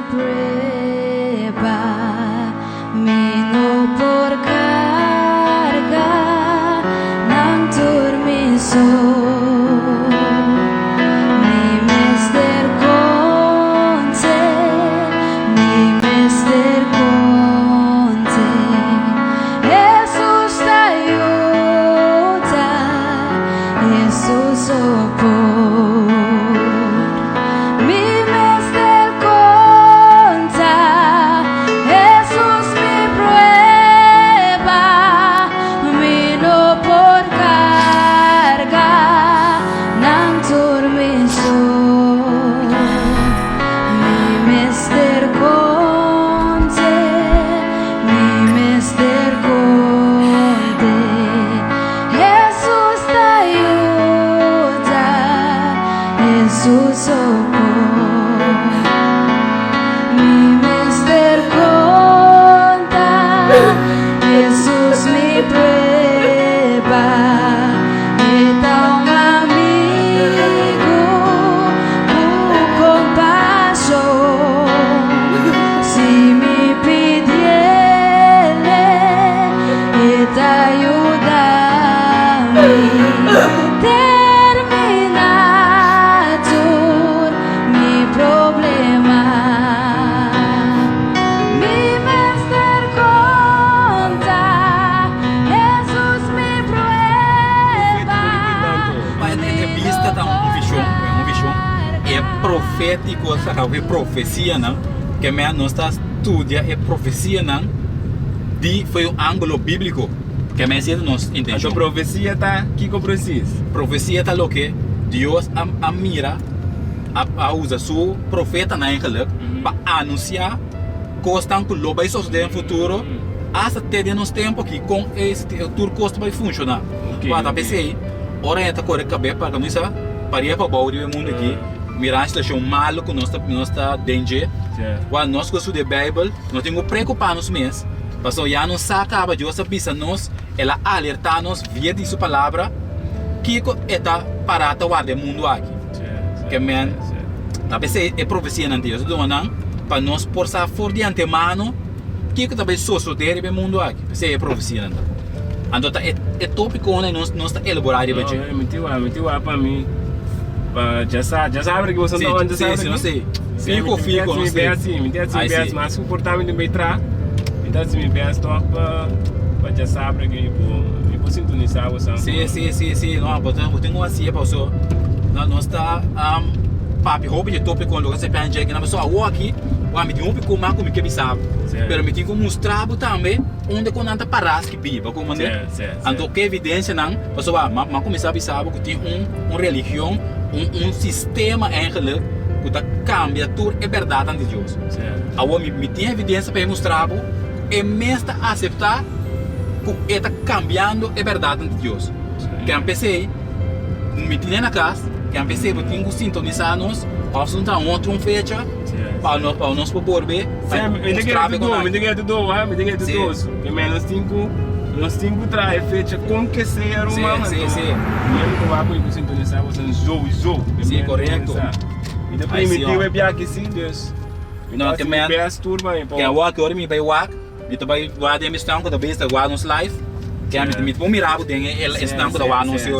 prueba, vino por carga, não dormiçou. Profético, sabe, profecia, não? Que nós está estudando profecia, não? Foi um ângulo bíblico que nós entendemos. A profecia está que precisa. Profecia está o que Deus a mira, a usa seu profeta na época para anunciar coisas que lo vai suceder no futuro, até de nos tempo que com esse tudo costa vai funcionar. Para pensei, ora é correr cabeça para nós para ir para o mundo aqui. Mirar a situação malo que nós está danger. Quando nós gostamos da Bíblia, nós temos que preocupar-nos mesmo. Porque já não se acaba de Deus avisa nos, ela alertar-nos via de sua palavra que está parada o mundo aqui. Que men, talvez é profecia não Deus, para nós forçar for de antemano que talvez suceder no mundo aqui. Isso é profecia não. Então é tópico que nós está elaborado para gente. Muito para mim. Já sabe que você não anda sabe. Não sei. Fico, não sei. Me assim, mas o comportamento bem tra. Então se me vê stop para já sabe que eu vou sintonizar você. Sim. Não, eu tenho assim para você. Nós está papi roupa de tope quando você pensa que na pessoa aqui, o me tem pouco mais como que sabe. Pero me tem que mostrar também onde quando anda parar que viva, como né. Então que evidência não, pessoa, mas começar a saber que tem uma religião, um sistema eigenlijk que está cambia tudo é verdade ante Deus. Agora me tem evidência para mostrar é mesmo aceitar que está cambiando é verdade ante Deus. Que empecei me tem na casa, que empecei eu tenho que sintonizar nós, para juntar outra fecha para nós poder ver. Me diga tudo. Que menos nós temos que trazer fecha com que seja uma. Sim. Eu vou para sintonizar você zou. Sim, correto. E depois me diga é bem que sim Deus. Não, que men. Que a walk agora me vai walk, me também guarda a missão que talvez está guardando nos live. Que a mim vou mirar o tem ele está com o anúncio.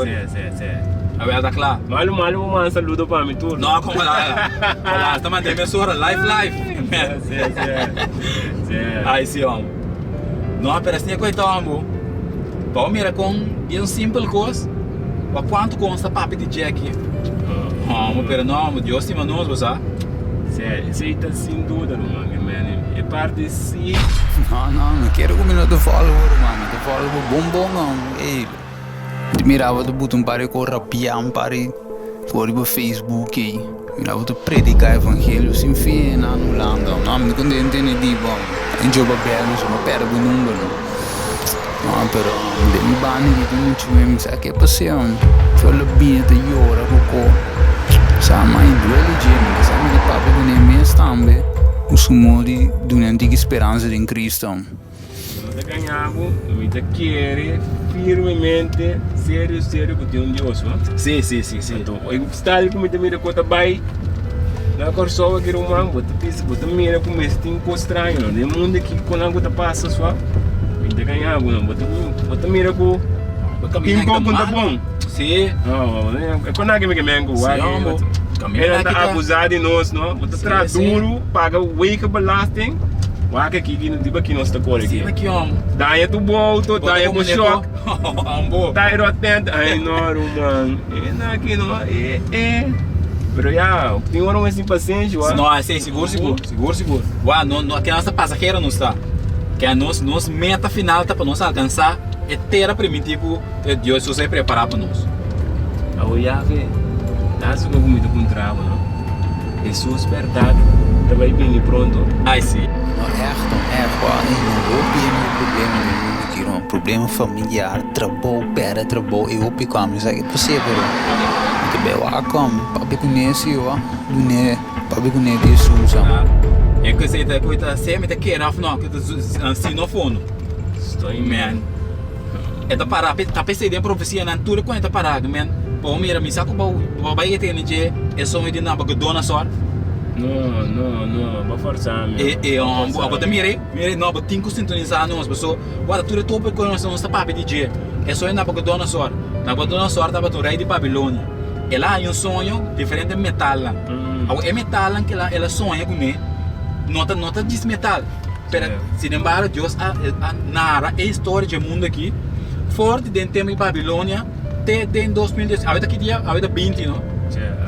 A verdade claro. Malo um saludo para mim tudo. Não, como lá. Olá, está mantendo sua live. Aí sim, homem. Não, pero assim é coisa amor. Para mira com bem simples coisa. Para quanto consta papo de Jack? Pero não, Deus te mandou nos usar. Sim, está sem dúvida, mano. É parte de si. Não quero comer no follower, mano. Do follower bom, mano. Ei. Mirava do botão para corrapia, para por o Facebook aí. Mirava do predicar evangelho sem fim, não landa. Não me contente nem de bom. Em jogo aberto, só perto do número. Não, pero de me bane que não tinha me sabe que passou. Foi o bem de hora pouco. Sabe mais do religião, sabe que papo com ele mesmo também. O sumo de uma antiga esperança em Cristo. Nós ganhamos, nós queremos firmemente, sério com Deus, não? Sim. Então, o estado que me conta bem, Na corso que o man, bota mira com esse tem coisa estranho, não. O mundo que quando a gota passa só, ainda ganha água, não. Bota mira com tem pouco tá bom. Sim. Não, quando alguém me mengo, ele tá abusado de nós, não. Bota traz duro, paga o wake belasting. Waka aqui não tipo aqui nós tá cor aqui. Aqui homem. Daí tu volta, daí eu choque. Tá indo atento, ai não, mano. Não aqui não, Pero já, tem hora assim paciente, ué. Não, é seguro. Ué, não, aqui a nossa passageira não está. Que a nossa meta final tá para nós alcançar é ter a primitivo Deus se preparar para nós. Aí já que dá se não muito com trava, não. Jesus verdade, também bem pronto. Ai sim. Não é, não problema familiar, trabalho, eu pico a mim, sabe, possível. Que bem, papi conhece, papi conhece Jesus, É que você tá sempre querendo afinal que assim no fundo. Estou em Man. É da parar, tá pensando em profecia na altura quando tá parado, man. Pô, mira, me saco o babai tem de é só me dinar para dona só. Não, vou forçar mesmo. Agora mire, não, vou tinha que sintonizar nós, pessoal. Agora tudo é topo com nós, não papi DJ. É só ir na para dona só. Na para dona só tá para o rei de Babilônia. Ela tem sonho diferente de metal lá. É metal que ela sonha com ele. Nota diz metal. Pero, sin embargo, Deus narra a história do mundo aqui. Forte dentro do tempo de Babilônia. Até em 2010. A vida aqui dia, a vida 20, não?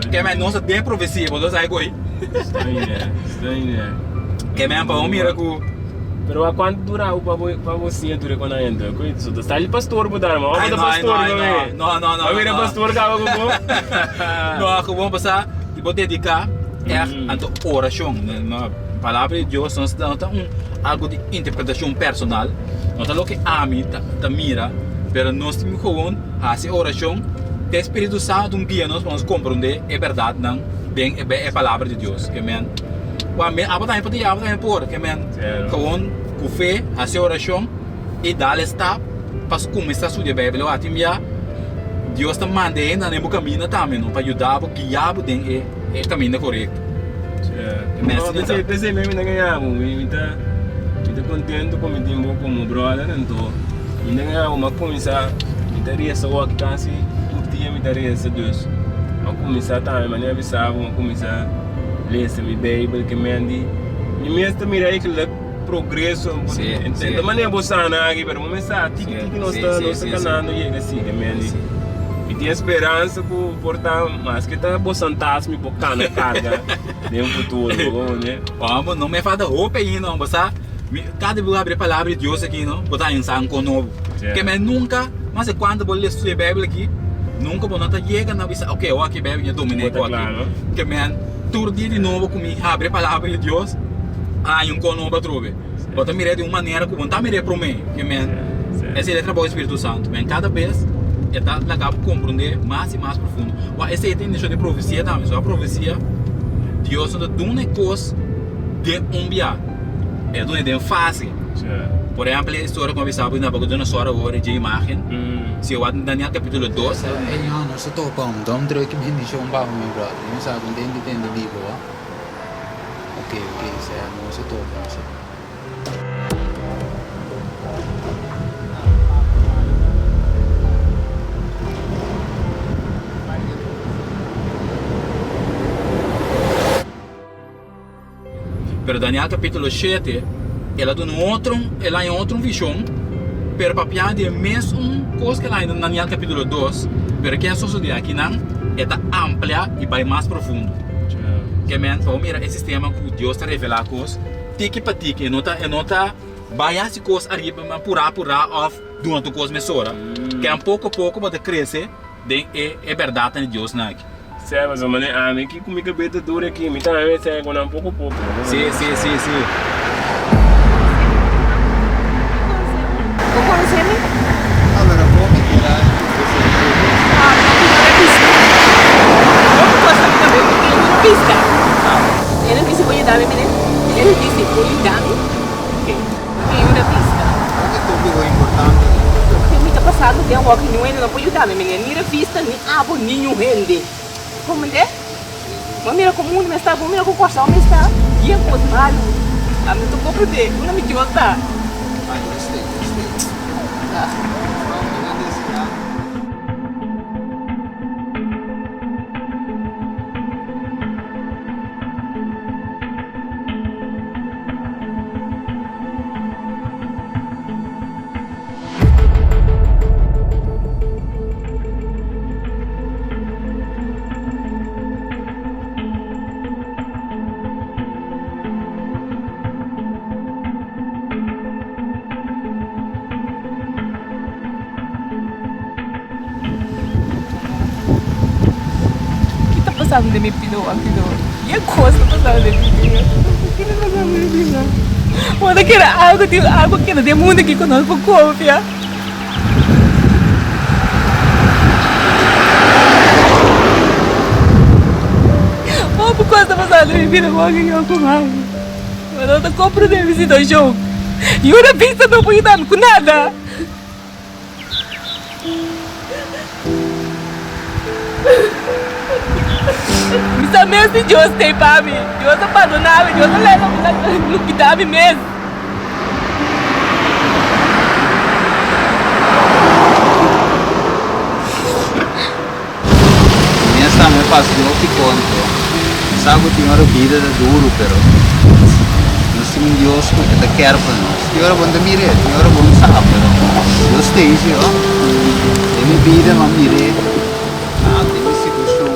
Que é mais nossa tem profecia, vou dar algo aí. Estou indo. Que é mais para um miracle. Pero a quanto dura para você dura quando entra? Coisa, está ali pastor mudar, mas vamos pastor não. Vai vir pastor cá com Não, que vamos passar, vou dedicar a oração, na palavra de Deus, nós damos algo de interpretação personal. Não tá lo que a mim tá mira, pero nós temos que fazer oração. O Espírito Santo guia nós para compreender é verdade não, bem é a palavra de Deus, que men. Apa também por, que men. Com fé, fazer oração e dar step para começar a estudar a Bíblia, até já Deus está mandando no caminho também, para ajudar, para guiar dentro é caminho correto. Pensei mesmo não ganhamos, me tá contente com o tempo como brother, então ainda ganhamos, mas começar, me daria essa walk quase, me daria essa Deus. Mas começar também, mas nem avisava, mas começar a ler essa Bíblia, que me andi, e mesmo também aí que progresso, então mas nem abusar aqui, mas começar, tique nós estamos canando e assim, que me andi. E tinha esperança por portar, mas que está boçantasse me bocar na carga de futuro, né? Vamos, não me falta roupa aí, não, você cada vez abrir a palavra de Deus aqui, não, botar em sangue novo. Que me nunca, mas é quando vou ler a Bíblia aqui, nunca vou notar chega na vista, ok, aqui a Bíblia domina aqui. Que me todo dia de novo comigo abre a palavra de Deus, aí novo trove. Bota mirar de uma maneira que não mirar para mim, que me esse é trabalho do Espírito Santo, mas cada vez está legal para compreender mais e mais profundo. Esse aí tem deixa de profecia também, só a profecia Deus não dá uma coisa de biá, é de fácil. Por exemplo, a história como eu estava na boca de uma história agora de imagem. Se eu abro Daniel capítulo 2, não se topa, então eu que me deixou barro meu brother, não sabe, entende livro, ok, isso é, não se topa, Pero Daniel capítulo 7, ela em outra visão, pero papia de mesmo coisa que lá em Daniel capítulo 2, pero que é só de aqui não, é ampla e vai mais profundo. Que men, para mira esse sistema que Deus está revelando coisas, tique para tique, nota vai as coisas arriba, mas pura off durante o coisa mesora, que é pouco a pouco para crescer, é verdade de Deus não aqui. Certo, mas a mim que comigo a beta dura aqui, me tá vendo se um pouco a pouco. Sim. ¿Cómo conoceme? Allora, come tirare ¿Cómo cosa que también tiene una pista? Ele disse, voy a darme, mire. Ele disse, voy a darme. Tem uma pista. Qual è il tuo importante? Porque me está passando, tem um walk no ele, não pode darme, mire. Ni a pista, ni abo, ni um rende. Como é? Mas mira como o mundo está, mira como o coração está. E é coisa malo. A mim tô compreender, não me idiota. Ai, gostei. Sabe de me pidou aquilo. E a coisa que sabe de me pidou. Que não sabe de me pidou. Mas aquela água que não tem mundo aqui conosco confia. Oh, por causa da passada de me pidou alguém que eu com água. Mas eu não compro de visita ao jogo. E eu na pista não vou dar com nada. Misa mesmo se Deus tem para mim. Deus abandonava, Deus não leva no que dá mesmo. Essa me passou que conto. Sabe que tinha vida duro, pero não se me Deus que te quer para nós. Tinha hora bom de mirar, tinha hora bom de saber, pero Deus tem isso, ó. E minha vida não mirei. Ah, tem que se gostou.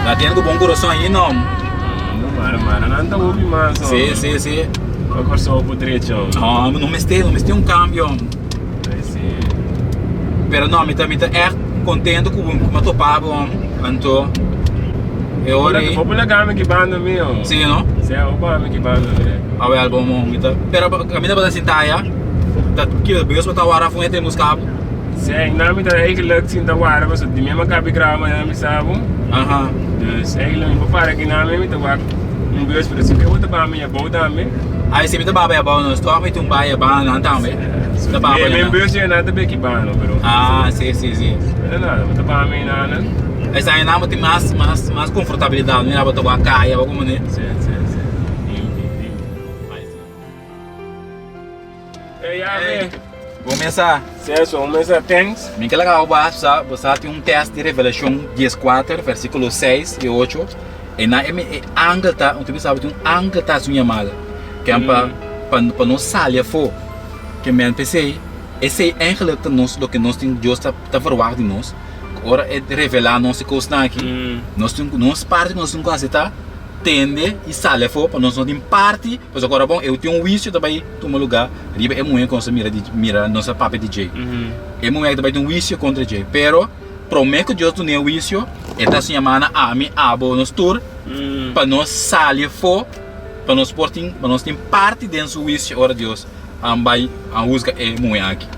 Lá tem algo bom coração aí, não? Mara, não está ouvindo mais. Sim. Eu gosto de direito. Não me tem um cambio. Sim. Pero não, me é contente com o meu topado, então eu olhei. Vou pegar a minha que banda meu. Sim, não? Sim, eu vou a minha que banda. Ah, o álbum, então. Pero a minha banda sintaia, que o Deus botar o ara foi ter música. Sim, não me dá eigenlijk zien dat waren we zo die met elkaar begraven en we samen. Aha. Dus eigenlijk we paren geen naam mee te wachten. Een beurs voor de zoeken wat bij mij bouw daarmee. Aí se me tá baba bom, nós tô me tumba é bom não também. Tá baba. Mijn beurs je na de bekkie baan bro. Ah, sim. Não, met de baan mee na né. Essa aí não tem mais confortabilidade, não é botar a caia, como né? Sim. Hey, Vamos começar. Certo, vamos começar thanks. Bem que legal, você tem um teste de Revelação 14, versículos 6 e 8. E na angle tá, um tipo sabe tem angle tá sua chamada. Que é para não sair fo. Que men pensei, esse é eigenlijk nós do que nós tem Deus tá verwacht de nós. Ora é revelar nossa coisa aqui. Nós tem nós parte nós tem quase tá tende e sale fo para nós não tem parte, pois agora bom, eu tenho um vício também, toma lugar, riba é muito com mira nossa papel DJ. É muito também tem um vício contra DJ, pero prometo que Deus tem um vício, esta se chama a mim abo nos tour, para nós sair fo, para nós portem, para nós tem parte dentro do vício, ora Deus, ambai a música é muito aqui.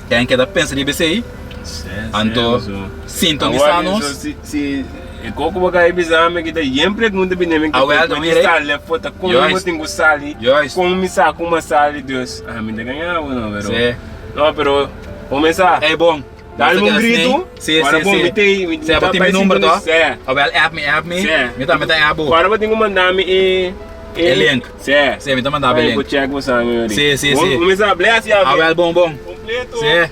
Tem que dar pensa de BCI, então sintonizar-nos. E como vai bizarro me que daí sempre pergunta bem me que eu sale foto como eu tenho sali como me sa como sali Deus me dá ganhar não pero não pero começar é bom dá-me um grito agora bom me tem meu número do well app me me tá abo agora vou ter que mandar me link sim me tá mandar link vou check você meu sim começar bless ya well bom completo sim